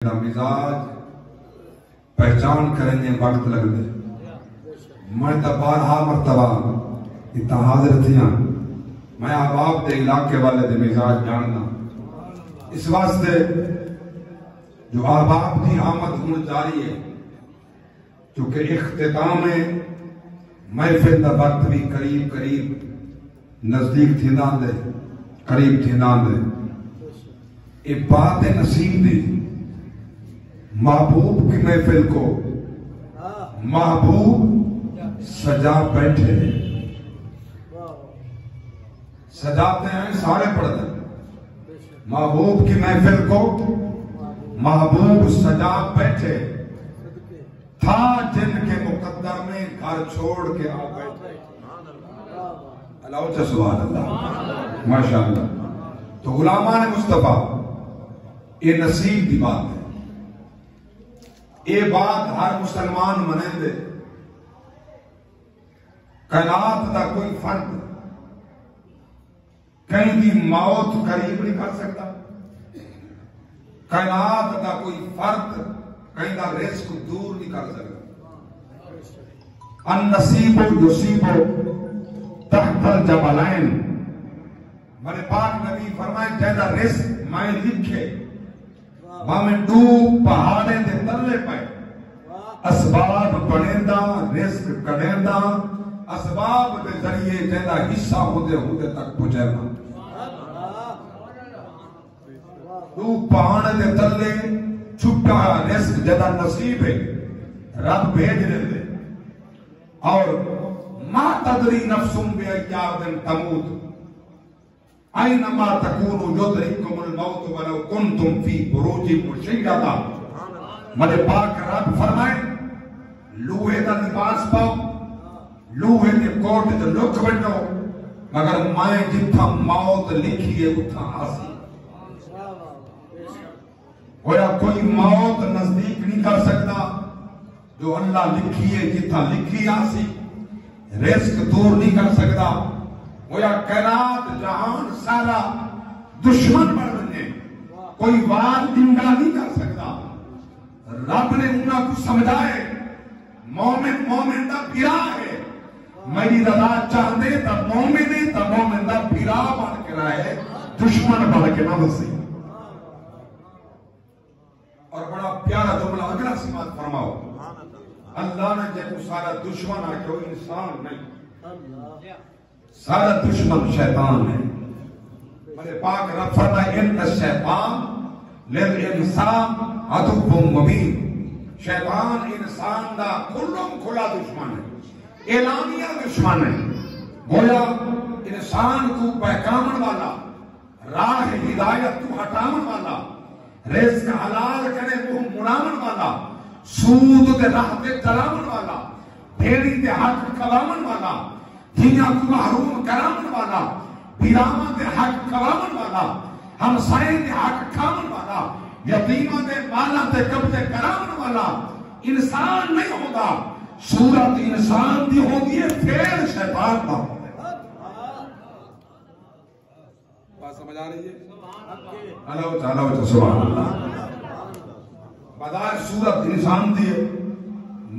مزاج پہچان کرنے وقت لگ دے میں بارہا مرتبہ اتنا حاضر تھیاں میں آباب دے علاقے والے دے مزاج جاننا اس واسطے جو آباب کی آمد ہون جاری ہے چونکہ اختتام محفل دا وقت بھی قریب نزدیک تھیندان دے قریب تھیندان دے یہ بات نصیب دی محبوب کی محفل کو محبوب سجا بیٹھے سجاتے ہیں سارے پڑھتے ہیں محبوب کی محفل کو محبوب سجا بیٹھے تھا جن کے مقدر میں گھر چھوڑ کے آ بیٹھے اللہ سبحان اللہ ماشاءاللہ تو غلامان مصطفیٰ یہ نصیب دی بات ہے یہ بات ہر مسلمان منیں دے کائنات دا کوئی فرد کہیں دی موت قریب نہیں کر سکتا کائنات دا کوئی فرد کہیں دا رزق دور نہیں کر سکتا النصیب یصیب تحت الجبلین میرے پاک نبی فرمائے جیسا رزق میں لکھے میں دو پہاڑے دے تلے پہ اسباب بنیندہ رزق کڑیندہ اسباب دے ذریعے جیسا حصہ ہوتے تک پہنچے دو پہاڑے دے تلے چھٹا رزق جیسا نصیب ہے رب بھیج دے اور ما تدری نفسم بے ایار دن تموت اینما تکونو یدرککم الموت ولو کنتم فی بروج مشیدہ مجھے پاک رب فرمائے لوہے دا لباس پاؤ لوہے دے کوٹ دے لک بنو مگر میں جتھا موت لکھی ہے اتھا آسی گویا کوئی موت نزدیک نہیں کر سکتا جو اللہ لکھی ہے جتھا لکھی آسی رزق دور نہیں کر سکتا گویا کائنات جہان سارا دشمن بن بنے کوئی وار دنگا نہیں کر سکتا رب نے انہاں کو سمجھائے مومن دا پیرا ہے میری رضا چاہتے تا مومن دا پیرا بن کے رہے دشمن بن کے نہ بسی اور بڑا پیارا جملہ اگلا سمات فرماؤ اللہ نے جب سارا دشمن آ کے وہ انسان نہیں سارا دشمن شیطان ہے میرے پاک رب فرمائے ان الشیطان للانسان عدو مبین شیطان انسان دا کلم کھلا دشمن ہے اعلانیہ دشمن ہے گویا انسان کو بہکامن والا راہ ہدایت کو ہٹامن والا رزق حلال کرے وہ منامن والا سود دے راہ دے چلامن والا بھیڑی دے حق کلامن والا دنیا کو محروم کرامن والا پیرامہ دے حق کرامن والا ہمسائے دے حق کامن والا یتیمہ دے مالا دے قبضے کرامن والا انسان نہیں ہوگا صورت انسان دی ہوگی ہے پھر شیطان کا بات سمجھ آ رہی ہے اللہ تعالیٰ سبحان اللہ بدائے صورت انسان دی ہے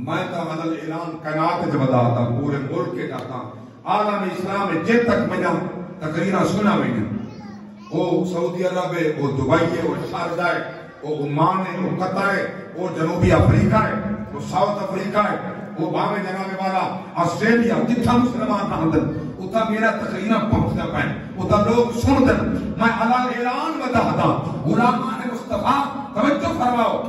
میں تا مدل اعلان کائنات جب داتا پورے ملک کے جاتا عالم اسلام ہے جب تک میں جاؤں تقریرہ سنا میں جاؤں وہ سعودی عرب ہے وہ دبئی ہے وہ شارجہ ہے وہ عمان ہے وہ قطر ہے وہ جنوبی افریقہ ہے وہ ساؤتھ افریقہ ہے وہ بامے جنابے والا آسٹریلیا جتھا مسلمان نہ ہندن اتھا میرا تقریرہ پہنچتا پہن اتھا لوگ سن دن میں حلال اعلان بتاتا غلامان مصطفیٰ توجہ فرماؤ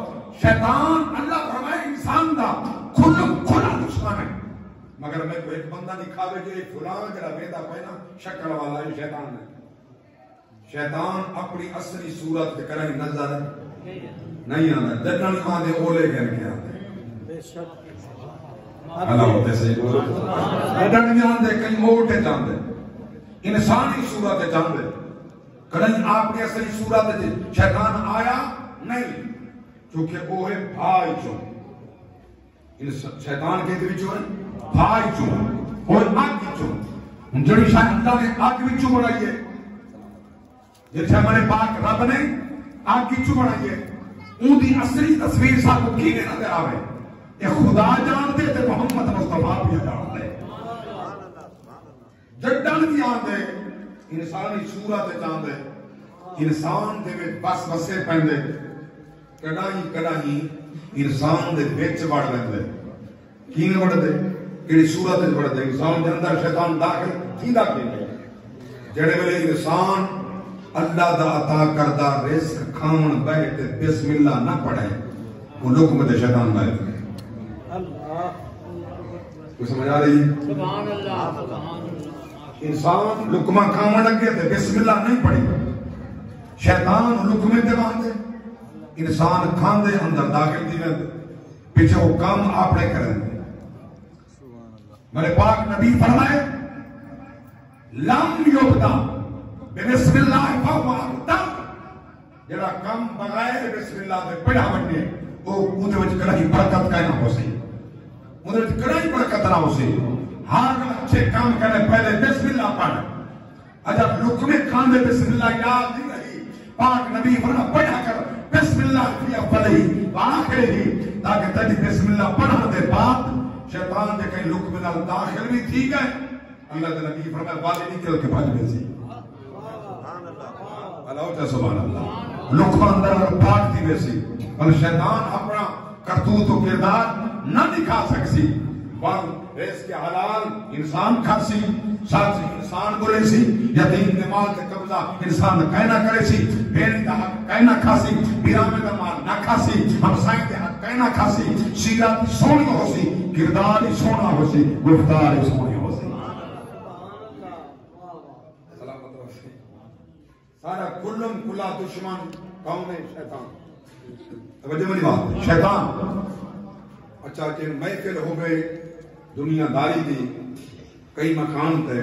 شیطان اللہ فرمائے انسان دا کھلا دشمن ہے مگر میں کو ایک بندہ دکھاوے جو ایک فلان جرا بیدا پہنا شکل والا یہ شیطان ہے شیطان اپنی اصلی صورت کے کریں نظر نہیں آنا جنن آدھے اولے کر کے آتے اللہ ہوتے سے جنن آدھے کئی موٹے جاندے انسانی صورت جاندے کریں آپ کی اصلی صورت شیطان آیا نہیں چونکہ وہ ہے بھائی جو شیطان کے دل جو ہے بھائی جو اور آگ جو جڑی شاید اللہ نے آگ بھی چو بڑھائی ہے جیسے ہمارے پاک رب نے آگ کی چو بڑھائی ہے ان دی اصلی تصویر ساتھ کی میں نظر آوے یہ خدا جانتے تے محمد مصطفیٰ بھی جانتے جڈن بھی آندے انسانی صورت جاندے انسان دے میں بس بسے پہندے کڑائی انسان دے بیچ بڑھ لیندے کین بڑھ دے کڑی صورت بڑھ دے انسان دے اندر شیطان داخل تھیندہ کی جڑے ویلے انسان اللہ دا عطا کردہ رزق کھاون بیٹھے بسم اللہ نہ پڑھے وہ لقمہ دے شیطان بیٹھے کوئی سمجھ آ رہی ہے سبحان اللہ انسان لقمہ کھاون لگے تے بسم اللہ نہیں پڑھی شیطان لقمے دے باندے انسان کھان دے اندر داخل دی رہے پیچھے وہ کام اپنے کریں میرے پاک نبی فرمائے لم یبدا بسم اللہ فہو ابتر جڑا کم بغیر بسم اللہ دے پڑھا بننے وہ اودے وچ کڑائی برکت کا نہ ہو سی اودے وچ کڑائی برکت نہ ہو سی ہر اچھے کام کرنے پہلے بسم اللہ پڑھ اجب لقمے کھان دے بسم اللہ یاد نہیں رہی پاک نبی فرما پڑھا کر بسم اللہ فی افضلہ وآخرہ تاکہ تجھے بسم اللہ پڑھنے دے بعد شیطان دے کہیں لقمے نال داخل بھی تھی گئے اللہ دے نبی فرمائے والی نکل کے بھاج میں سی اللہ سبحان اللہ لقمہ اندر پاک تھی ویسی اور شیطان اپنا کرتوت و کردار نہ دکھا سکسی ریس کے حلال انسان کھاسی ساتھ انسان بولے سی یتیم کے مال کے قبضہ انسان کہنا کرے سی بیری دا حق کہنا کھاسی بیرامے دا مال نہ کھاسی ہمسائیں کے حق کہنا کھاسی سیرت سونی ہو سی کردار سونا ہو سی گفتار سونی ہو سی سارا کلم کلا دشمن کون ہے شیطان توجہ میری بات شیطان اچھا کہ محفل ہو گئے دنیا داری دی کئی مکان تے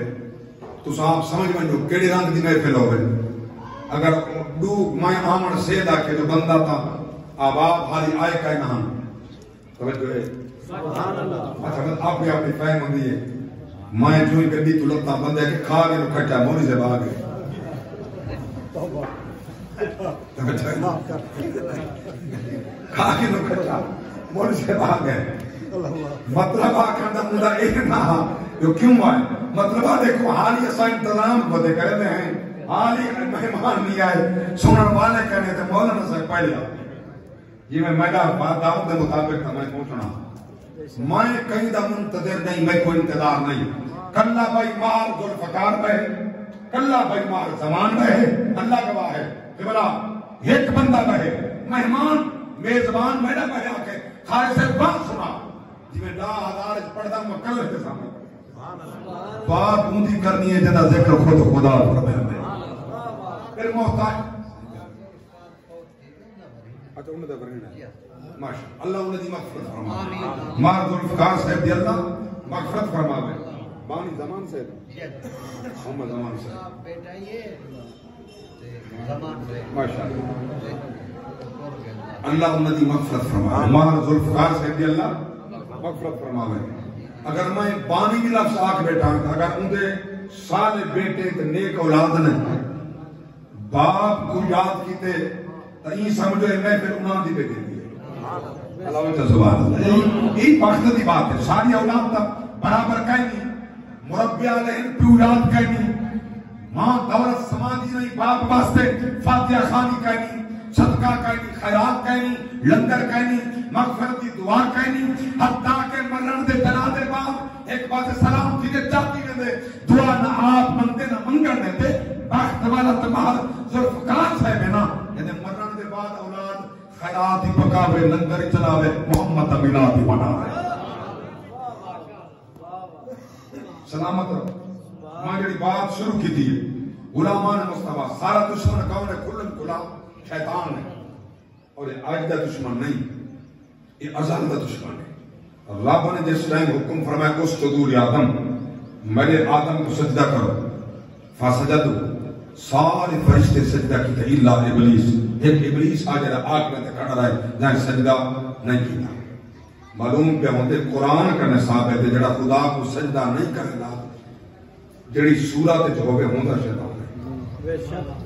تو صاحب سمجھ میں جو کیڑی رنگ دی محفل ہو گئے اگر دو میں آمن سیدہ کے جو بندہ تھا آباد حالی آئے کہے نہ توجہ ہے اچھا بس آپ بھی اپنی فہم ہوندی ہے میں جو ہی گڈی تو لگتا بندے کہ کھا کے نو کھٹا موری سے بھاگ گئے کھا کے نو کھٹا موری سے بھاگ گئے مطلب آکھاں دا مدہ ایک نہ جو کیوں آئے مطلب دیکھو حالی ایسا انتظام کو دے کرتے ہیں حالی مہمان نہیں آئے سنن والے کہنے تھے مولانا سے پہلے یہ میں میڈا دعوت دے مطابق تھا میں پہنچنا میں کہیں دا منتظر نہیں میں کوئی انتظار نہیں کلہ بھائی مار ذوالفقار بہے کلہ بھائی مار زمان بہے اللہ گواہ ہے قبلہ ایک بندہ بہے مہمان میزبان میڈا بہے آکے خارج سے بات سنا جی میں لا ہزار پڑھتا ہوں کل کے سامنے بات اونی کرنی ہے جنہ ذکر خود خدا فرمائے پھر محتاج اچھا انہوں نے برگنا ماشاء اللہ انہوں نے مغفرت فرمائے مار ذوالفقار صاحب دی اللہ مغفرت فرمائے بانی زمان سے محمد زمان سے ماشاء اللہ انہوں نے مغفرت فرمائے مار ذوالفقار صاحب دی اللہ مغفرت فرمائے اگر میں بانی بھی لفظ آکھ بیٹھا اگر اندھے سارے بیٹے تے نیک اولاد نے باپ کو یاد کیتے تو یہ سمجھو میں پھر انہاں دی بیٹے دی اللہ وجہ سبحان اللہ یہ وقت دی بات ہے ساری اولاد تا برابر کہیں مربیہ لہن پیو یاد کہیں ماں دولت سماجی نہیں باپ واسطے فاتحہ خانی کہیں صدقہ کہیں خیرات کہیں لنگر کہیں مغفرت دی دعا کہیں حتیٰ کہ مرن دے تنا دے بعد ایک بات سلام تھی دے چاہتی نے دے دعا نہ آپ منتے نہ منگن نے دے بخت والا تمہار ذوالفقار صاحب ہے نا یعنی مرن دے بعد اولاد خیرات ہی پکاوے لنگر چلاوے محمد امینات ہی بناوے سلامت رہو ماں جڑی بات شروع کی تھی غلامان مصطفیٰ سارا دشمن کون ہے کلن کلا شیطان ہے اور یہ آج دا دشمن نہیں یہ ازل دا دشمن ہے رب نے جس ٹائم حکم فرمایا اسجدوا لآدم میرے آدم کو سجدہ کرو فسجدوا سارے فرشتے سجدہ کیتے الا ابلیس ایک ابلیس آ جڑا آگ میں کھڑا رہا ہے جہاں سجدہ نہیں کیتا معلوم پہ ہوندے قرآن کا نصاب ہے جڑا خدا کو سجدہ نہیں کرے گا جڑی صورت جو ہوگے ہوندا شیطان ہے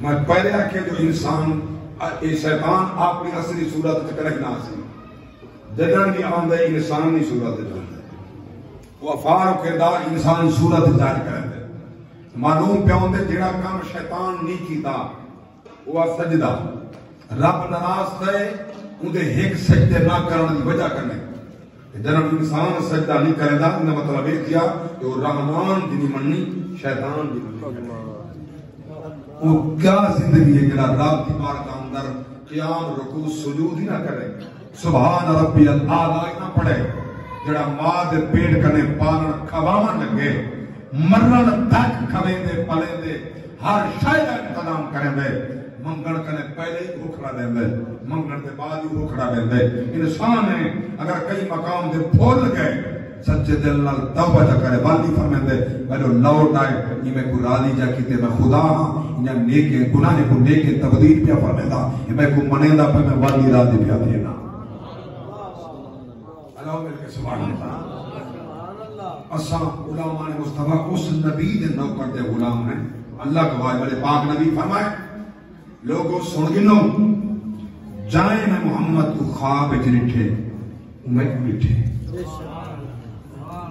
میں پہلے آکے جو انسان یہ شیطان اپنی اصلی صورت کرے نہ سی جدن بھی آندا انسانی صورت جاندا وہ افعال و کردار انسانی صورت ظاہر کرے معلوم پہ ہوندے جڑا کام شیطان نہیں کیتا وہ سجدہ رب ناراض تھے اندے ایک سجدے نہ کرنے کی وجہ کرنے جناب انسان سجدہ نہیں کرے دا انہا مطلب یہ کیا کہ وہ رحمان دی منی شیطان دی منی وہ کیا زندگی ہے کہ رب دی بار کا اندر قیام رکوع سجود ہی نہ کرے سبحان ربی الاعلی نہ پڑھے جڑا ماں دے پیٹ کنے پالن کھواون لگے مرن تک کھویں دے پلیں دے ہر شے دا انتظام کریں دے منگن کنے پہلے ہی روکڑا دیں دے منگن دے بعد ہی روکڑا دیں دے انسان ہے اگر کئی مقام دے پھول گئے سچے دل نال توبہ جا کرے باندی فرمیں دے پہلو لوٹ آئے یہ میں کو راضی جا کیتے میں خدا ہاں انہیں نیکے گناہ کو نیکے تبدیل پیا فرمیں دا یہ میں کو منیں دا پہ میں والی راضی پیا دینا اللہ مل کے سبحان اللہ اساں علماء مصطفیٰ اس نبی دے نوکر دے غلام ہیں اللہ گواہ بڑے پاک نبی فرمائے لوگوں سن گنو جائیں میں محمد کو خواب جنٹھے میں کریٹھے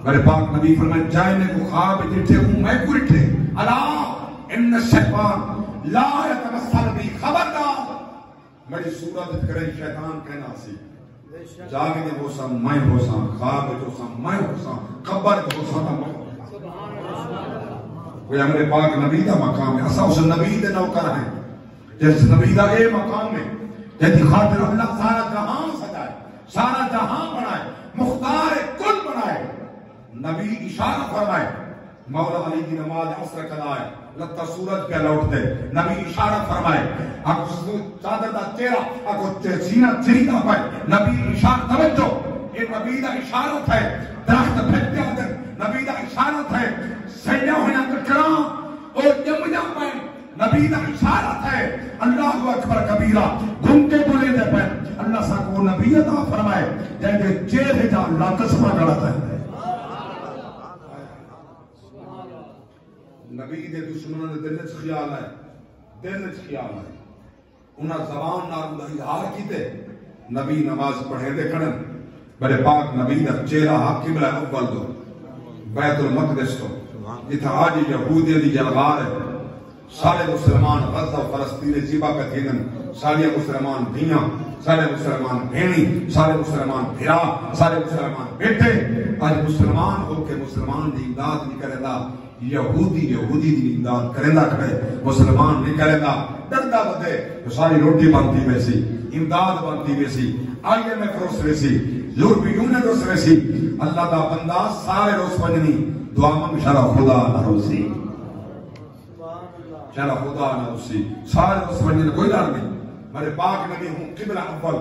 بڑے پاک نبی فرمائے جائیں میں کو خواب جنٹھے میں کریٹھے اللہ ان شیطان لا یتمثل بھی خبردار میری صورت کرے شیطان کہنا سی جاگے دے ہو سا میں ہو سا خواب جو سا میں ہو سا قبر ہو سا میں ہو سا کوئی ہمارے پاک نبی دا مقام ہے اسا اس نبی دے نوکر ہیں جس نبی دا اے مقام ہے جیدی خاطر اللہ سارا جہاں سجائے سارا جہاں بنائے مختار کل بنائے نبی اشارہ فرمائے مولا علی کی نماز عصر کلائے لتا سورج پہ لوٹ دے نبی اشارہ فرمائے اکو چادر دا چہرہ اکو سینہ چریدہ پائے نبی اشارہ توجہ یہ نبی دا اشارت ہے درخت پھیکتے آدھر نبی دا اشارت ہے سیدہ ہونا کرام اور جم پائے نبی دا اشارت ہے اللہ اکبر کبیرہ گھنٹے بولے دے پائے اللہ سا کو نبی عطا فرمائے جائے چہرے جا اللہ قسمہ گڑتا ہے نبی دے دشمنوں نے دل چ خیال ہے دل چ خیال ہے انہاں زبان نال دا اظہار کیتے نبی نماز پڑھے دے کھڑن بڑے پاک نبی دا چہرہ حق قبلہ اول دو بیت المقدس تو جتھا آج یہودی دی جلغار ہے سارے مسلمان غزہ فلسطین زیبا پہ تھیدن سارے مسلمان دیاں سارے مسلمان بھینی سارے مسلمان بھرا سارے مسلمان بیٹے آج مسلمان ہو کے مسلمان دی امداد نہیں کرے دا یہودی دی امداد کرے دا کھڑے مسلمان نہیں کرے دا ڈردا بدے تو ساری روٹی بنتی ویسی امداد بنتی ویسی آئیے میں کروس ویسی یورپیوں نے روس ویسی اللہ دا بندہ سارے روس بننی دعا میں شرع خدا نہ روسی شرع خدا نہ روسی سارے روس بننی کوئی ڈر نہیں میرے پاک نبی ہوں قبلہ اول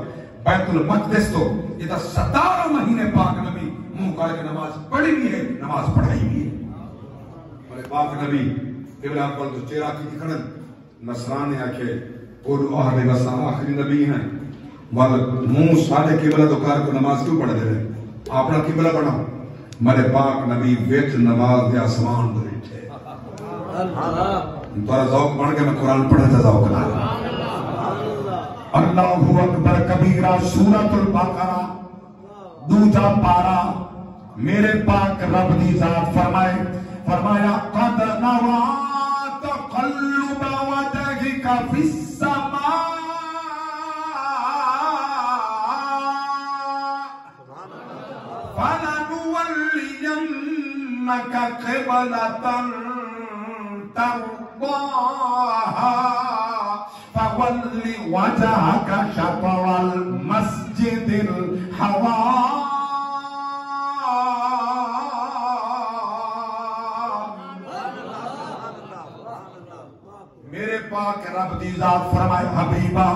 بیت المقدس تو یہ تا 17 مہینے پاک نبی منہ کر کے نماز پڑھی بھی ہے نماز پڑھائی بھی ہے میرے پاک نبی قبلہ اول تو چہرہ کی دکھڑن نصرانے آکھے قولو اہل وسا آخری نبی ہیں منہ سارے قبلہ تو کار کو نماز کیوں پڑھ دے رہے اپنا قبلہ بناؤ میرے پاک نبی ویچ نماز دے آسمان دے بیٹھے تمہارا ذوق بن کے میں قرآن پڑھا تھا ذوق نہ اللہ اکبر کبیرہ سورۃ البقرہ دوجا پارا میرے پاک رب دی ذات فرمایا قد نوا تقلب وجهك في السماء فلنولينك قبلة ترضاها فول وجهك شطر المسجد الحرام میرے پاک رب دی ذات فرمائے حبیبہ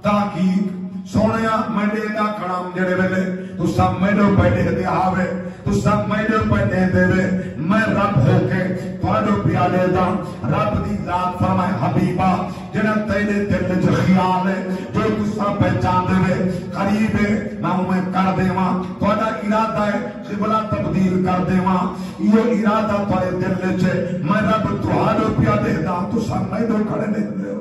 تاکید سونیا منڈے دا کھڑام جڑے ویلے تو سب میڈو پیڑے دے آوے تو سب میڈو پیڑے دے وے میں رب ہو کے توڑو پیالے دا رب دی ذات فرمائے حبیبہ جنہ تیرے دل جو خیال ہے جو تو سب پہچان دے وے قریب ہے میں کر دے ماں توڑا ارادہ ہے قبلہ تبدیل کر دے ماں یہ ارادہ توڑے دل چھے میں رب توڑو پیالے دا تو سب میڈو کھڑے دے دے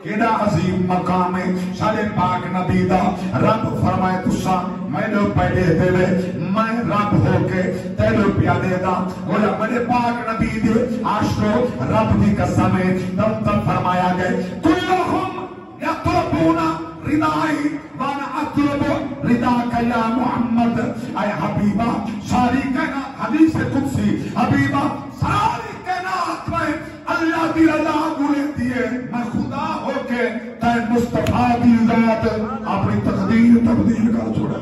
کیڑا عظیم مقام ہے سارے پاک نبی دا رب فرمائے تسا میں لو پہلے دے لے میں رب ہو کے تیلو پیا دے دا اور بڑے پاک نبی دے عاشقو رب دی قسم ہے تم فرمایا گئے کلہم یطلبونا ردائی وانا اطلب رداک یا محمد اے حبیبہ ساری کائنات حدیث قدسی حبیبہ ساری کائنات میں اللہ دی رضا گلے دیئے میں خدا ہو کے تے مصطفیٰ دی ذات اپنی تقدیر تبدیل کر چھوڑے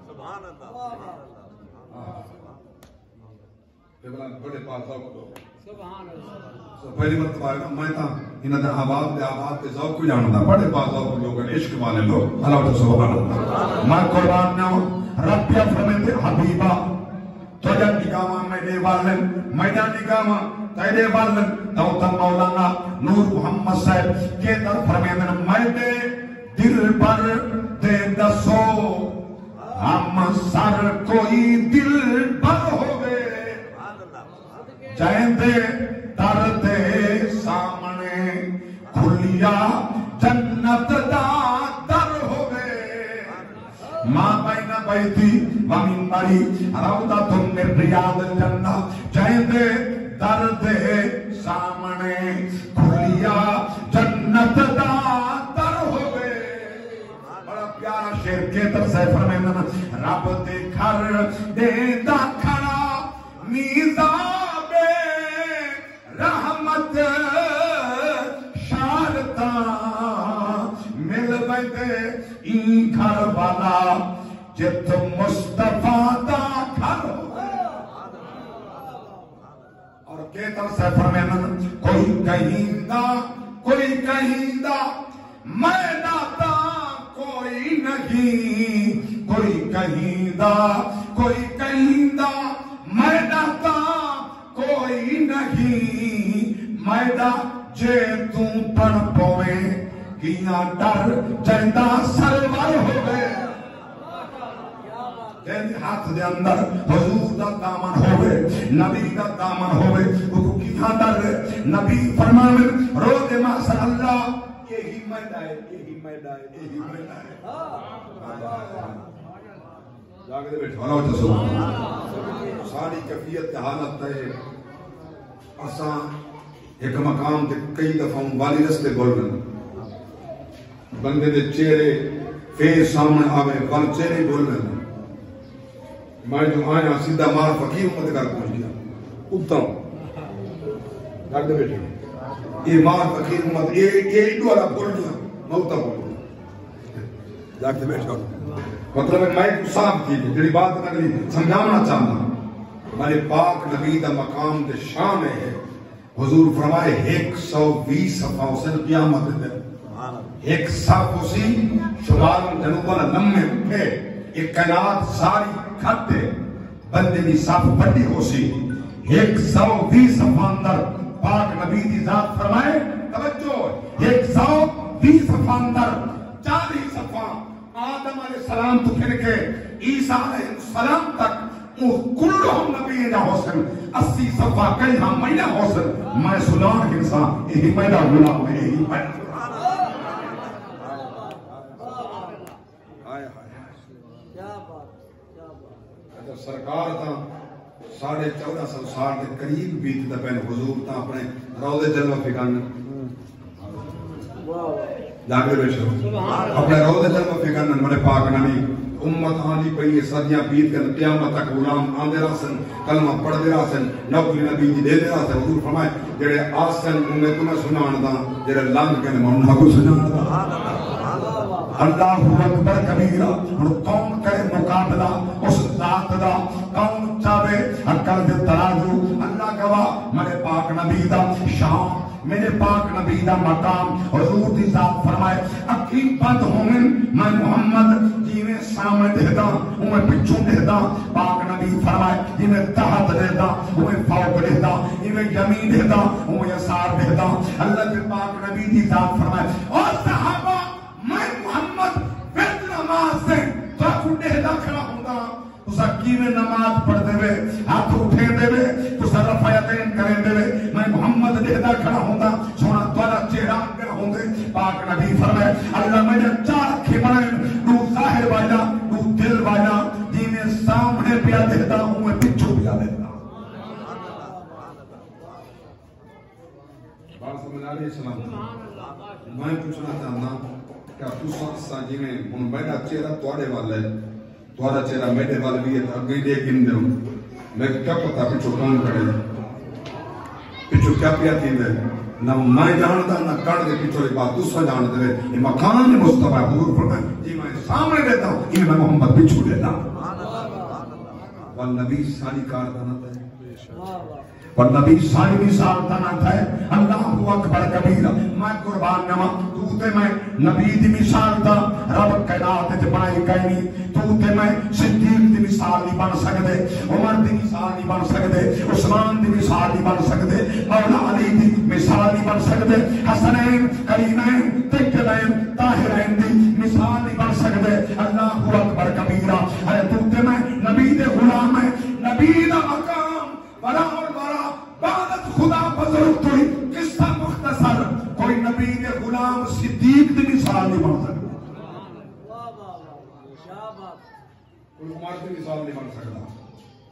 سبحان اللہ بڑے پاس آؤ سبحان اللہ پہلی مرتبہ ہے میں تا انہاں دے آباد دے ذوق کو جاندا بڑے پاس آؤ لوگ عشق والے لوگ اللہ سبحان اللہ میں قربان نہ رب یا فرماتے حبیبہ تو جن نگاہ میں دے والن میدان نگاہ تیرے والن دوتا مولانا نور محمد صاحب کے در فرمیدن میں دے دل پر دے دسو ہم سر کوئی دل پر ہوئے جائیں دے در دے سامنے کھلیا جنت دا در ہوئے ماں بین بیتی ومنبری روضۃ من ریاض الجنہ جائیں دے در دے سامنے کھلیا جنت دا در ہوئے بڑا پیارا شیر کے تر سے فرمیدن رب دے گھر دے دا کھڑا میزاب رحمت شارتا مل بیدے این گھر والا جت مصطفیٰ دا گھر اور کہتا سے فرمیدن کوئی کہیں دا میں ناتا کوئی نہیں کوئی کہیں دا میں ناتا کوئی نہیں میدہ جے تم پڑ پویں کیاں ڈر جندہ سلور ہوئے تیرے ہاتھ دے اندر حضور دا دامن ہوئے نبی دا دامن ہوئے وہ کیاں ڈر نبی فرمانے روز محسن اللہ یہی میدہ ہے یہی میدہ ہے یہی میدہ ہے جاگے دے بیٹھو اللہ سبحانہ ساری کیفیت حالت ہے اساں ایک مقام تے کئی دفعہ والی رستے بول رہے بندے دے چہرے فیس سامنے آوے بل چہرے بول رہے میں جو آیا سیدھا مار فقیر امت گھر پہنچ گیا اتنا گھر دے بیٹھے یہ مار فقیر امت یہ ایڈو والا بول گیا میں اتنا بول گیا جاگتے بیٹھے مطلب ہے میں کو صاحب کی جڑی بات نگلی سمجھانا چاہتا میرے پاک نبی دا مقام دے شام ہے حضور فرمائے 120 صفحہ حسن قیامت دے 120 شمال جنوبانا لمحے اٹھے ایک کائنات ساری کھٹے بندے دی صف بڑی ہو سی 120 صفحہ اندر پاک نبی دی ذات فرمائے توجہ 120 صفحہ اندر 40 صفحہ آدم علیہ السلام تو پھر کے عیسیٰ علیہ السلام تک کلہم نبی دا حسن 80 صفحہ کئی ہم مہینہ حسن میں سنان انسان یہی پیدا گناہ میں یہی پیدا سرکار تھا 1450 سال کے قریب بیت دا پہن حضور تھا اپنے روضے جلوہ فکان جاگرے بیشو اپنے روضے جلوہ فکان میرے پاک نبی امت آنی پہی صدیاں بیت کر قیامت تک غلام آندے راسن کلمہ پڑھ دے راسن نوکری نبی جی دے دے راسن حضور فرمائے جڑے آسن انہیں تمہیں سنان دا جڑے لانگ کے نمہ انہا کو سنان دا اللہ اکبر کبیرہ کون کرے مقابلہ اس ذات دا کون چاہے حقل دے ترازو اللہ گواہ میرے پاک نبی دا شام میرے پاک نبی دا مقام حضور دی ذات فرمائے اکیم بند ہومن میں محمد جیویں سامنے دے دا انہیں پچھوں دے دا پاک نبی فرمائے جیویں تحت دے دا انہیں فوق دے دا انہیں یمین دے دا انہیں یسار دے دا اللہ کے پاک نبی دی ذات فرمائے اور صحابہ میں محمد وقت نماز سے تو اٹھے دا کھڑا ہوں گا تو سکیویں نماز پڑھ دے وے ہاتھ اٹھے دے وے تو رفع یدین کریں دے وے میں محمد دے دا کھڑا ہوں گا سونا دوارا چہرہ پاک نبی فرمائے اللہ میں چار کھمائیں نو ظاہر والا نو دل والا جی میں سامنے پیا دیتا ہوں میں پچھو پیا دیتا ہوں بات سمجھ آ رہی ہے سلام میں پوچھنا چاہنا کیا تو ساتھ جی میں ان میرا چہرہ توڑے والا ہے توڑا چہرہ میرے والا بھی ہے اگئی دے گن دے ہوں میں کیا پتا پچھو کام کرے پچھو کیا پیا تھی دے نہ میں جانتا نہ کڑ دے پچھو ایک بات دوسرا جانتے ہوئے یہ مکان مصطفیٰ حضور فرمائے جی میں سامنے دیتا ہوں یہ میں محمد پچھو دیتا ہوں والنبی ساری کاردانت ہے والنبی ساری مثال تنات ہے اللہ اکبر کبیرہ میں قربان نما توتے میں نبی دی مثال تا رب کائنات تے بنائی کائنی توتے میں صدیق دی مثال نہیں بن سکدے عمر دی مثال نہیں بن سکدے عثمان دی مثال نہیں بن سکدے مولا علی دی مثال نہیں بن سکدے حسنین کریمین تکلین طاہرین دی مثال نہیں بن سکدے اللہ اکبر کبیرہ ہے توتے میں نبی دے غلام ہے نبی دا مقام بڑا اور بڑا بعدت خدا بزرگ توئی قصہ مختصر کوئی نبی دے غلام صدیق دی مثال نہیں بن سکتا کوئی عمر دی مثال نہیں بن سکتا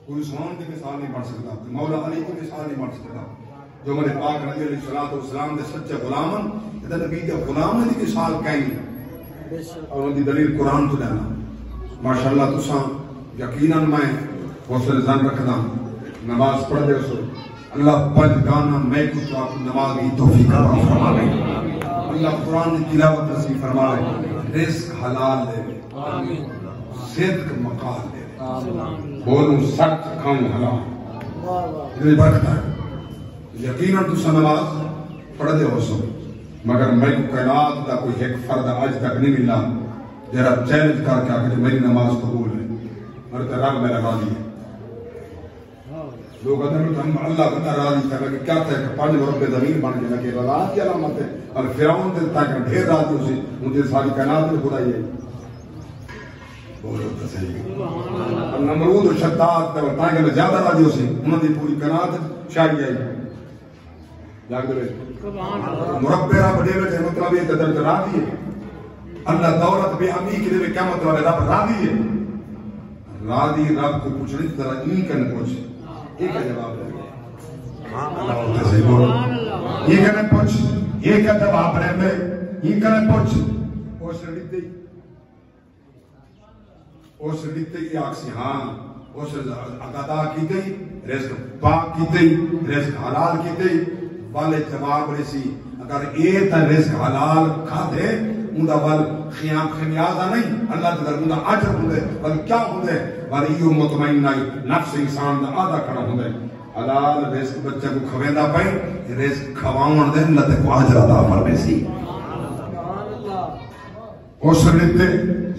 کوئی عثمان دی مثال نہیں بن سکتا مولا علی کی مثال نہیں بن سکتا جو میرے پاک نبی علیہ السلام دے سچے غلامن ادھر نبی دے غلام دی مثال کہیں اور ان دی دلیل قرآن تو لینا ماشاءاللہ تساں یقیناً میں حوصلے زن رکھدا نماز پڑھ دے سو اللہ پنج گانا میں کچھ آپ نماز کی توفیق فرمائے اللہ قرآن کی تلاوت نصیب فرمائے رزق حلال دے صدق مقال دے بولوں سچ کھاؤں حلال یہ برکت ہے یقیناً تو نماز پڑھ دے ہو سو مگر میں کائنات دا کوئی ایک فرد آج تک نہیں ملا جرا چیلنج کر کے آکے میری نماز قبول ہے اور رب میرا راضی ہے لوگ ادھر ہم اللہ بندہ راضی تھا کہ کیا تھا کہ پانچ رب زمین بن گیا کہ رات کی علامت ہے اور فرعون دل تک ڈھیر راضی ہو سی ان دل ساری کائنات میں خدائی ہے بہت صحیح اور نمرود و شداد تاکہ میں زیادہ راضی ہو سی انہوں نے پوری کائنات شاعری آئی جاگ دے مربع رب دے وچ مطلب یہ قدر راضی ہے اللہ دولت بے امی کے لیے کیا مطلب ہے رب راضی ہے راضی رب کو پوچھنے کی طرح این کن پوچھ یہ کیا جواب ہے یہ کہنے پوچھ یہ کیا جواب ہے میں یہ کہنے پوچھ اس ردتے کی آکسی ہاں اس اقادا کی گئی رزق پاک کی گئی رزق حلال کی گئی والے جواب رسی اگر یہ تا رزق حلال کھا دے اندہ وال خیام خمیازہ نہیں اللہ تدر اندہ عجر ہوندے وال کیا ہوندے وال ایو مطمئن نائی نفس انسان دا آدھا کھڑا ہوندے حلال رزق بچے کو کھویندہ پائیں رزق کھواؤں دے اللہ تے کو عجر عطا فرمے سی اس رتے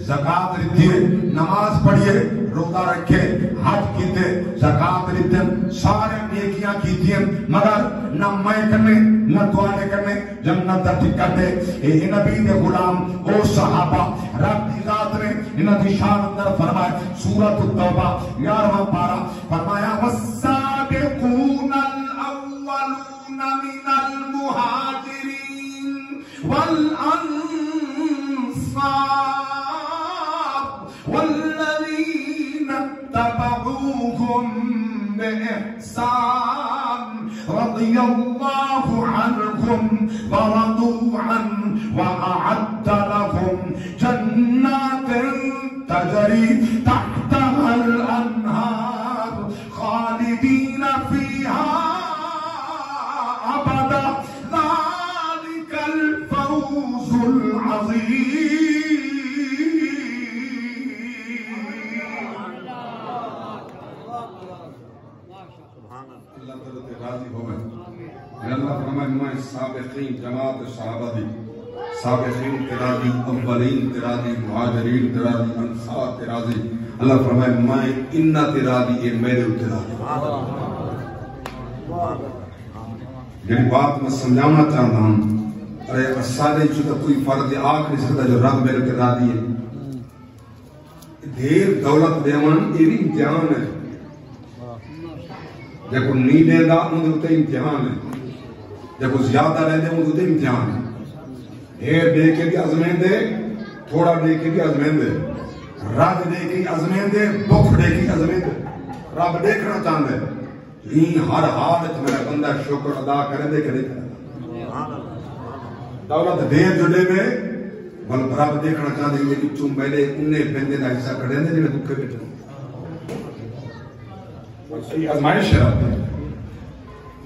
زکاة رتے نماز پڑھئے روزہ رکھے حج کیتے زکاة رتے سارے نیکیاں کیتے مگر نہ میں کرنے نہ دعانے کرنے جنت ٹکٹ دے اے نبی دے غلام او صحابہ رب دی ذات نے انہاں دی شان اندر فرمایا سورۃ التوبہ 11واں پارہ فرمایا والسابقون الاولون من المہاجرین والانصار والذین اتبعوهم بإحسان رضي الله عنهم ورضوا عنه وأعد لهم جنات تجري تحتها الأنهار خالدين فيها أبدا ذلك الفوز العظيم اللہ فرمائے میں سابقین جماعت صحابہ دی سابقین تیرا دی اولین تیرا دی مہاجرین تیرا دی انصار تیرا دی اللہ فرمائے میں انہ تیرا دی یہ میرے تیرا دی جن بات میں سمجھانا چاہتا ہوں ارے اسالے چھتا کوئی فرد آگ نہیں سکتا جو رب میرے تیرا دی ہے دیر دولت دیوان یہ بھی امتحان ہے جب کو نہیں دے دا انہوں نے امتحان ہے جب وہ زیادہ رہتے ہیں وہ امتحان ہے ڈھیر دے کے بھی ازمین دے، تھوڑا دے کے بھی ازمین دے، رد دے کے ازمین دے، بخ دے کے ازمین دے. رب دیکھنا چاہتا ہے ہر حال میرا بندہ شکر ادا کرے دے کہ نہیں کرے. دولت دیر جو دے میں بل رب دیکھنا چاہتا ہے کہ تم پہلے انہیں بندے کا حصہ کھڑے ہیں جنہیں دکھے بیٹھے صحیح ازمائش ہے رب.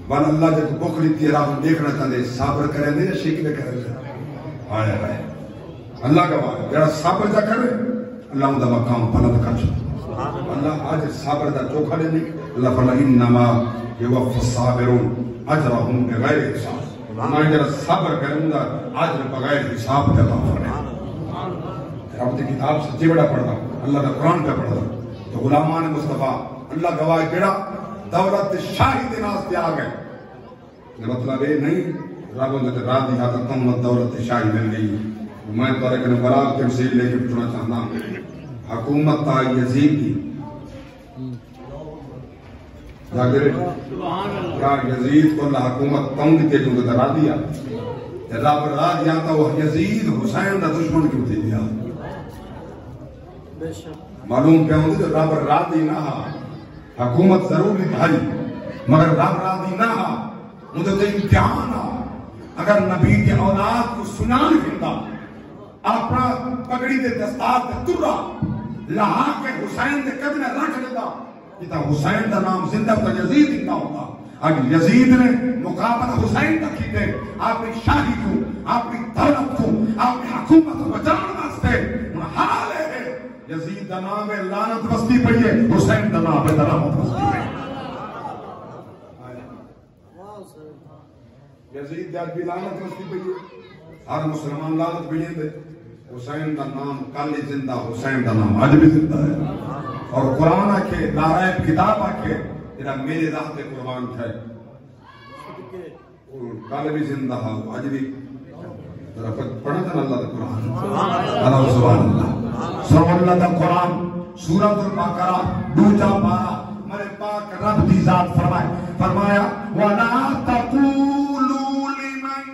بل اللہ جب بخ لیتی ہے رب دیکھنا چاہتے ہیں صبر کریں دے یا شکل کریں دے. آئے آئے اللہ کا بات جڑا صبر جا کرے اللہ ان کا مقام بلند کر چھوڑ. اللہ آج صبر دا چوکھا لے نہیں. اللہ فرمائے انما یوفی الصابرون اجرهم بغیر حساب. میں جڑا صبر کروں گا اجر بغیر حساب دے عطا فرمائے. رب کی کتاب سچی بڑا پڑھتا اللہ کا قرآن پہ پڑھتا تو غلامان مصطفیٰ اللہ گواہ جڑا دولت شاہی دے ناس تے آ گئے. مطلب یہ نہیں رب نے راضی تھا تم دولت شاہی مل گئی. میں تو ایک براغ تفصیل لے کے پوچھنا چاہتا ہوں. حکومت تا یزید کی یزید کو اللہ حکومت تم دیتے جو کہ را دیا رب را دیا تھا وہ یزید حسین دا دشمن کیوں تھی دیا. معلوم کیا ہوتی تو رب را دی نہ حکومت ضروری بھائی مگر رب را دی نہ مجھے تو امتحان اگر نبی کے اولاد کو سنان گھندا اپنا پگڑی دے دستار دے ترہ لہا کے حسین دے قدر رکھ لیتا کہ حسین دا نام زندہ تا یزید اتنا ہوتا. اگر یزید نے مقابلہ حسین کا کی دے اپنی شاہی کو اپنی دولت کو اپنی حکومت کو بچان واسطے حال ہے. یزید دا نام ہے لعنت بستی پڑی ہے حسین دا نام ہے دلامت بستی پڑی. یزید دا بھی لعنت بستی پڑی ہے. ہر مسلمان لعنت پڑی ہے. حسین کا نام کل زندہ حسین کا نام آج بھی زندہ ہے. اور قرآن آکھے نارائب کتاب آکھے جنہا میرے راہ پہ قربان تھے کل بھی زندہ ہے آج بھی پڑھا تھا اللہ کا قرآن. اللہ سبحان اللہ سبحان اللہ کا قرآن سورۃ البقرہ دوجا پارا میرے پاک رب دی ذات فرمایا وَلَا تَقُولُوا لِمَنْ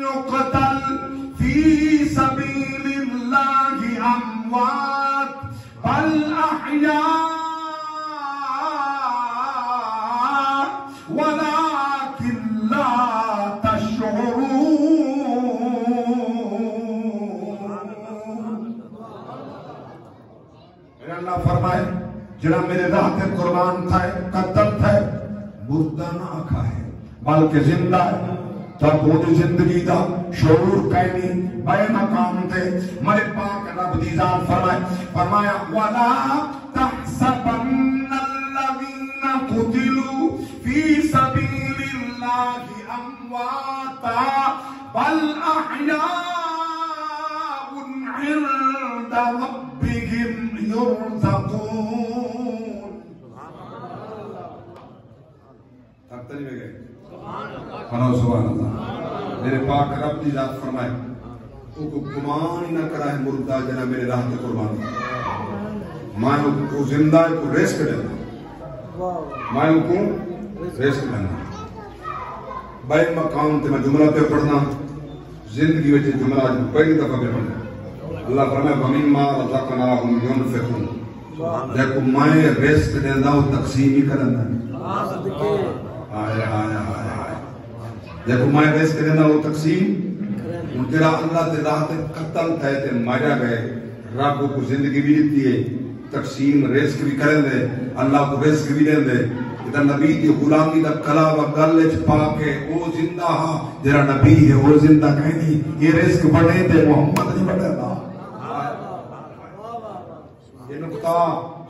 يُقْتَلْ فِي سَبِيلِ اللَّهِ أَمْوَاتٌ بل احیاء ولكن لا تشعرون. میرے اللہ فرمائے جنہاں میرے راہ تے قربان تھا قتل تھا مردہ نہ آکھا ہے بلکہ زندہ ہے. جب وہ زندگی دا شعور کہنی بے مقام تھے میرے پاک رب دی ذات فرمایا وَلَا تَحْسَبَنَّ الَّذِينَ قُتِلُوا فِي سَبِيلِ اللَّهِ أَمْوَاتًا بَلْ أَحْيَاءٌ عِندَ رَبِّهِمْ يُرْزَقُونَ. تب تک میں گئے سبحان اللہ. میرے پاک رب دی ذات فرمائے تو کو گمان ہی نہ کرا ہے مردہ جنہ میرے راہ تے قربان مانو کو زندہ کو ریسک دینا مانو کو ریسک دینا. بے مقام تے میں جملہ پہ پڑھنا زندگی وچ جملہ پہلی دفعہ پہ پڑھنا. اللہ فرمائے وَمِمَّا رَزَقْنَاهُمْ يُنْفِقُونَ. دیکھو میں ریسک دینا وہ تقسیم ہی کرنا. آئے آئے آئے آئے دیکھو میں ریسک دینا وہ تقسیم جڑا اللہ تے راہ تے قتل تھے تے مارا گئے رب کو زندگی بھی دیتی ہے تقسیم رزق بھی کریں دے اللہ کو رزق بھی دیں دے. ادھر نبی دی غلامی دا کلا و گل وچ پا کے او زندہ ہاں جڑا نبی ہے وہ زندہ کہنی یہ رزق بنے تے محمد نہیں بنے گا. یہ نقطہ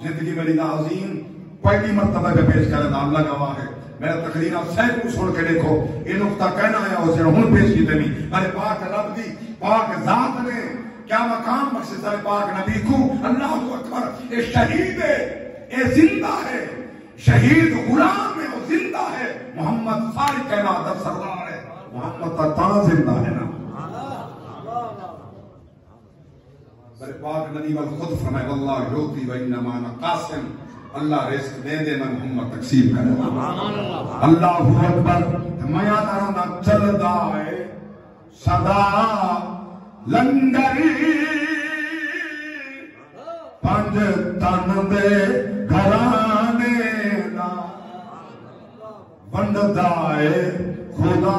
زندگی میں لینا عظیم پہلی مرتبہ پہ پیش کرنا اللہ گواہ ہے. میرا تقریر آپ سہل کو سن کے دیکھو یہ نقطہ کہنا ہے اسے ہن پیش کی تمی میرے پاک رب دی پاک ذات نے کیا مقام بخشے سارے پاک نبی کو. اللہ اکبر یہ شہید ہے یہ زندہ ہے شہید غلام ہے وہ زندہ ہے. محمد ساری کائنات سردار ہے محمد تا زندہ ہے نا. میرے پاک نبی خود فرمائے واللہ یوتی و انما انا قاسم. اللہ رزق دے دے میں محمد تقسیم کرے. اللہ اکبر میں یاد آنا چلدا ہے صدا لنگر پنج تن دے گھرانے دا بندہ اے خدا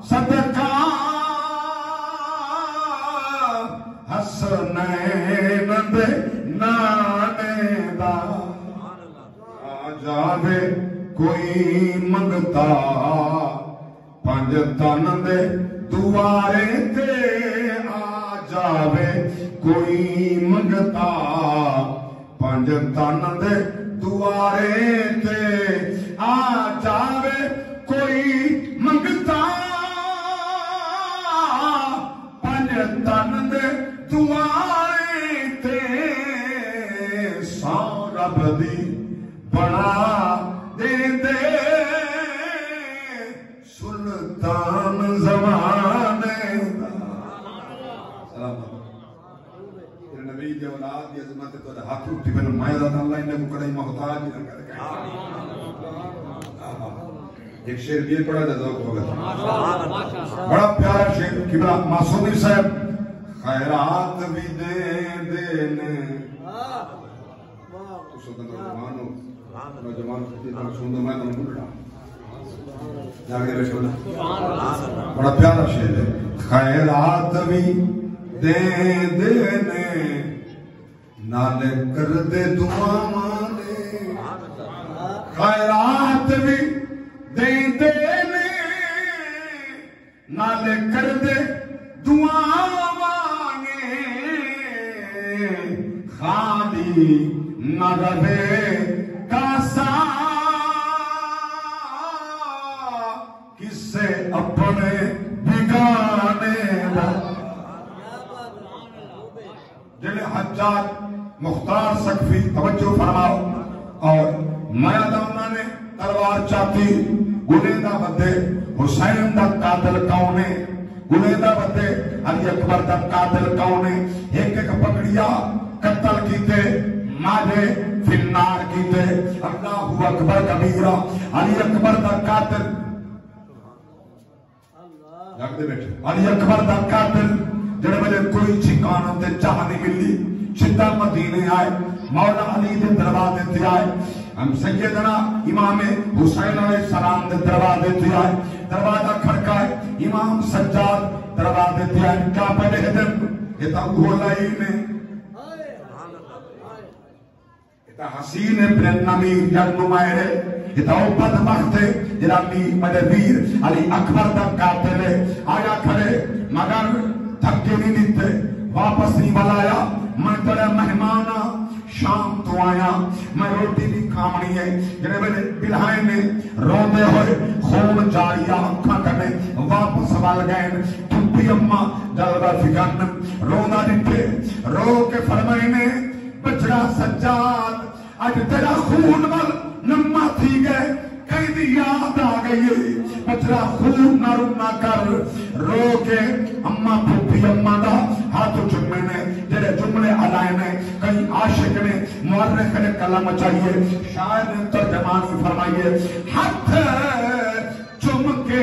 صدقہ حسنین دے نانے دا آ جاوے کوئی منگتا پنج تن دے دوارے تے آ جاوے کوئی منگتا پنج تن دے دوارے تے آ جاوے کوئی منگتا پنج تن دے دوارے تے سو رب دی بنا دے دے سلطان زمانے سلام نبی کے اولاد کی عظمت تو ہاتھ اٹھی پھر میں ذات اللہ انہیں کو کڑائی محتاج نہ کر گئے ایک شعر یہ پڑھا جزاک ہوگا بڑا پیارا شعر قبلہ معصومی صاحب خیرات بھی دے دینے تو سلطان نوجوان خطیب سندر میں نے بڑھا جاگے بیٹھے ہونا بڑا پیارا شعر ہے خیرات بھی دے دینے نالے کر دے دعا مانے خیرات بھی دے دینے نالے کر دے دعا مانے خالی نہ رہے کاسا کس سے اپنے بگانے جنہیں حجاج مختار سقفی توجہ فرماؤ اور مایا دامنا نے تلوار چاہتی گنیدہ بدے حسین دا قاتل کونے گنیدہ بدے علی اکبر دا قاتل کونے ایک ایک پکڑیا قتل کیتے ماجے فی النار کیتے اللہ اکبر کبیرہ علی اکبر دا قاتل علی اکبر دا قاتل جڑے مجھے کوئی ٹھکانوں تے چاہ نہیں ملی چھتا مدینے آئے مولا علی دے دروازے تے آئے ہم سیدنا امام حسین علیہ السلام دے دروازے تے آئے دروازہ کھڑکائے امام سجاد دروازے تے آئے کیا پہلے دن یہ تا گھولائی نے یہ تا حسین ابن نمیر یک نمائرے یہ تا وہ بدبخت ہے جنہا مجھے ویر علی اکبر دا قاتل ہے آیا کھڑے مگر تھکے نہیں دیتے واپس نہیں بلایا میں تیرے مہمانا شام تو آیا میں روٹی نہیں کھامنی ہے جنہیں میرے بلہائے نے روندے ہوئے خون جاریا آنکھاں کرنے واپس بال گئے تُبی اممہ جلوہ فکرن روندہ دیتے رو کے فرمائے نے بچڑا سجاد آج تیرا خون مل نمہ تھی گئے کئی دی یاد آ گئی بچڑا خون نہ رنا کر رو کے اممہ پھوپی اممہ دا ہاتھ جمعے نے جنہیں جملے علائے نے کئی عاشق نے مورخ نے کلام چاہیے شاعر نے ترجمانی فرمائیے ہاتھ چم کے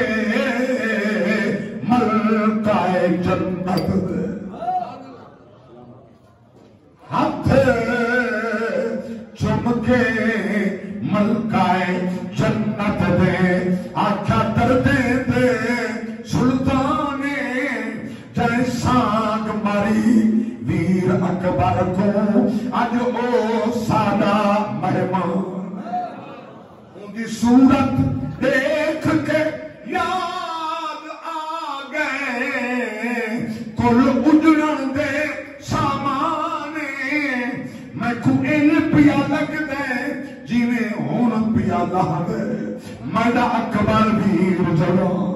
ملکائے جنت ہاتھ چم کے ملکائے جنت دے آکھا دردے دے سلطانے جائے سانگ ماری ویر اکبر کو آج او سادہ مہمان ان کی صورت دیکھ کے یاد آ گئے کل اجڑن دے سامانے میں کو ان پیا لگ دے جیویں ہون پیا لہ دے میڈا اکبر ویر جوان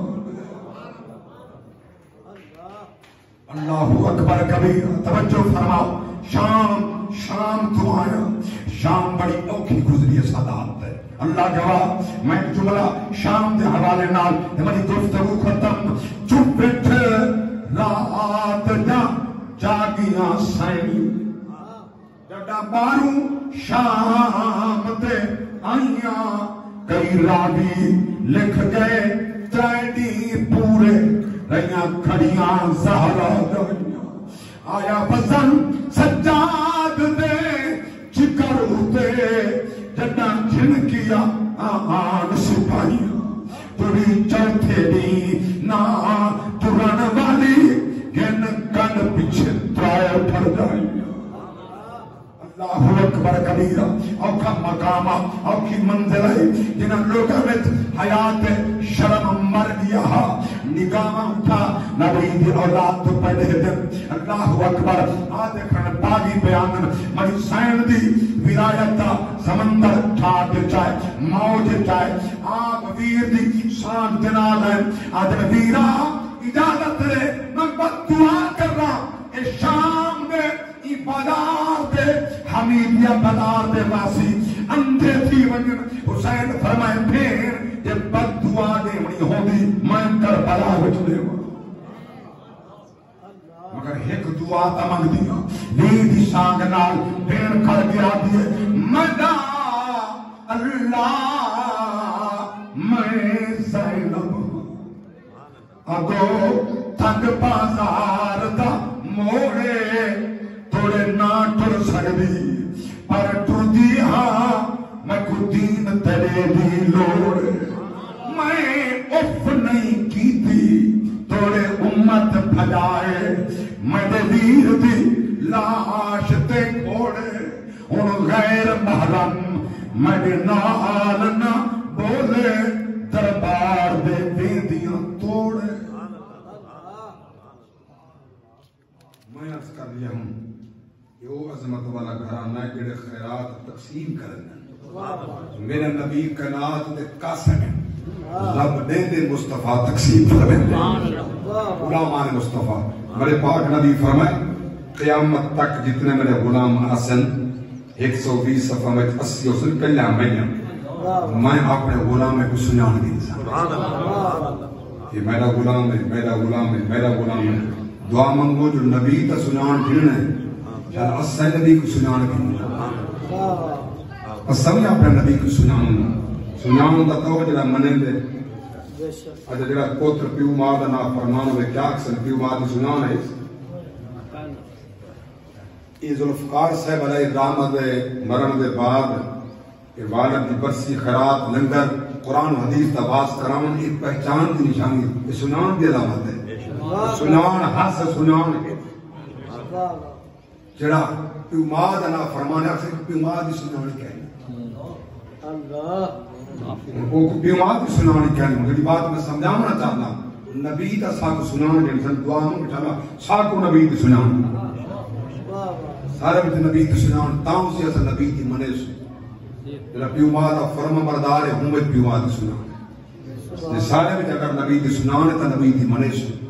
اللہ اکبر کبیر توجہ فرماؤ شام تو آیا شام بڑی اوکھی گزری سادات ہے اللہ گواہ میں جملہ شام دے حوالے نال ہماری گفتگو ختم چپ بیٹھ رات جاگیاں سائیں جڑا باروں شام دے آئیاں کئی راوی لکھ گئے تریڈی پورے رہیاں کھڑیاں زہرا دائیاں آیا وزن سجاد دے چکر ہوتے جڈا جن کیا آن سپاہیاں تری چوتھے دی نا ترن والی گن کن پیچھے ترائے پھر جائیاں اللہ اکبر کبیرہ اوکھا مقامہ اوکھی منزل ہے جنہاں لوگوں میں حیات شرم مر گیا نگاہ اٹھا نبی دی اولاد تو پڑھے دن اللہ اکبر آدھے کھن باغی بیانن مری سین دی ولایتا سمندر ٹھاٹ چاہے موج چاہے آپ ویر دی سان دنال ہے آدھے ویرہ اجازت رہے میں بد دعا کر رہا اے شام دے ای بازار دے حمیدیہ بازار دے واسی اندھے تھی ونجن حسین فرمائے پھر جب بد دعا دے منی ہو دی میں کر بلا وچ دے مگر ایک دعا تمنگ دیا لی دی سانگ نال پھر کھڑ گیا دیے مدہ اللہ میں زینب اگو تھک بازار دا موڑے توڑے نہ ٹر سکدی پر ٹر دی ہاں میں کو دین تیرے دی لوڑ میں اف نہیں کی تھی توڑے امت بھجائے میں دے ویر دی لاش تے کھوڑے ان غیر محرم میں دے نال نہ بولے دربار دے بیندیاں توڑے میں عرض کر لیا ہوں یہ عظمت والا گھرانہ ہے جڑے خیرات تقسیم کرنے میرے نبی کائنات دے قاسم رب دے دے مصطفیٰ تقسیم فرمائے غلامان مصطفیٰ میرے پاک نبی فرمائے قیامت تک جتنے میرے غلام آسن 120 صفحہ میں 80 اصل کلیاں میں اپنے غلام کو سنان دی یہ میرا غلام ہے میرا غلام ہے میرا غلام ہے دعا منگو جو نبی تا سنان پھرنے چل اسے نبی کو سنان پھرنے اسے اپنے نبی کو سنان دا تو جڑا منن دے اچھا جڑا پوتر پیو ماں دا نا فرمان ہوئے کیا اکسن پیو ماں دی سنان ہے یہ ذوالفقار صاحب علیہ الرحمہ دے مرن دے بعد والد دی برسی خیرات لنگر قرآن و حدیث دا باز کرامن ایک پہچان دی نشانی یہ سنان دی علامت ہے سنان حس سنان کے جڑا پیو ماں دا نا فرمانے اکسے پیو ماں دی سنان کہنے پیو ماں دی سنان کہنے مجھے بات میں سمجھانا چاہتا نبی تا ساکو سنان جن سن دعا مانگ چلا ساکو نبی دی سنان سارے میں نبی دی سنان تاؤں سے ایسا نبی دی منے سو جڑا پیو ماں دا فرم بردار ہے ہوں پیو ماں دی سنان سارے میں اگر نبی دی سنان ہے تا نبی دی منے سو